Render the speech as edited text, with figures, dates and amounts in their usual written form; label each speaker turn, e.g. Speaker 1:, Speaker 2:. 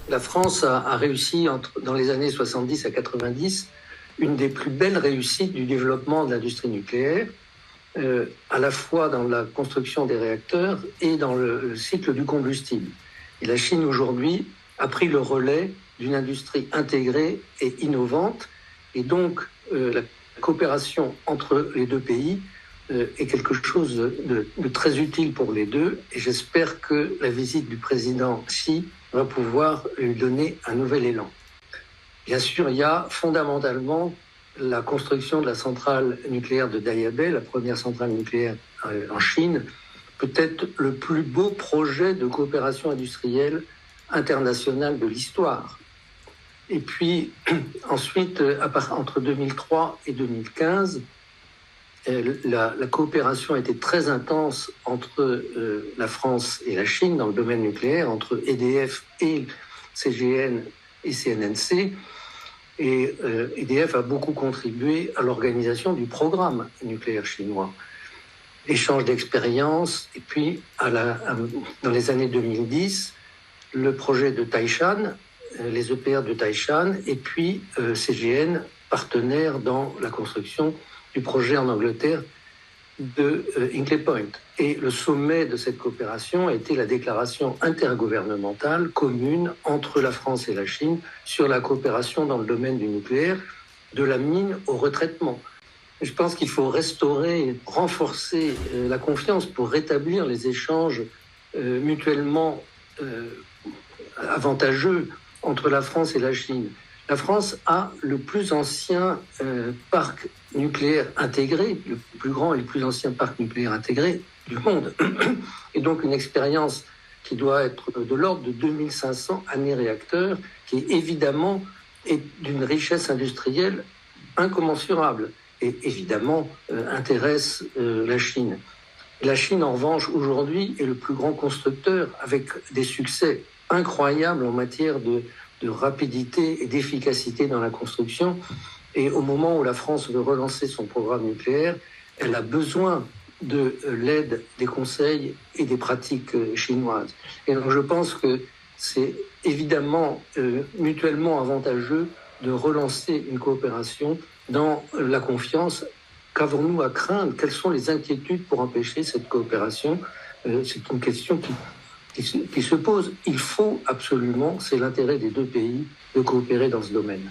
Speaker 1: La France a réussi dans les années 70 à 90 une des plus belles réussites du développement de l'industrie nucléaire, à la fois dans la construction des réacteurs et dans le cycle du combustible. Et la Chine aujourd'hui a pris le relais d'une industrie intégrée et innovante, et donc la coopération entre les deux pays est quelque chose de très utile pour les deux, et j'espère que la visite du président Xi va pouvoir lui donner un nouvel élan. Bien sûr, il y a fondamentalement la construction de la centrale nucléaire de Daya-Bay, la première centrale nucléaire en Chine, peut-être le plus beau projet de coopération industrielle internationale de l'histoire. Et puis, ensuite, entre 2003 et 2015, la coopération a été très intense entre la France et la Chine dans le domaine nucléaire, entre EDF et CGN et CNNC. Et EDF a beaucoup contribué à l'organisation du programme nucléaire chinois. Échange d'expériences, et puis dans les années 2010, le projet de Taishan, les EPR de Taishan, et puis CGN, partenaire dans la construction du projet en Angleterre de Hinkley Point. Et le sommet de cette coopération a été la déclaration intergouvernementale commune entre la France et la Chine sur la coopération dans le domaine du nucléaire, de la mine au retraitement. Je pense qu'il faut restaurer, renforcer la confiance pour rétablir les échanges mutuellement avantageux entre la France et la Chine. La France a le plus ancien parc nucléaire intégré, le plus grand et le plus ancien parc nucléaire intégré du monde. Et donc une expérience qui doit être de l'ordre de 2500 années réacteurs, qui évidemment est d'une richesse industrielle incommensurable et évidemment intéresse la Chine. La Chine, en revanche, aujourd'hui est le plus grand constructeur avec des succès incroyables en matière de rapidité et d'efficacité dans la construction. Et au moment où la France veut relancer son programme nucléaire, elle a besoin de l'aide, des conseils et des pratiques chinoises. Et donc je pense que c'est évidemment mutuellement avantageux de relancer une coopération dans la confiance. Qu'avons-nous à craindre? Quelles sont les inquiétudes pour empêcher cette coopération? C'est une question qui se pose. Il faut absolument, c'est l'intérêt des deux pays, de coopérer dans ce domaine.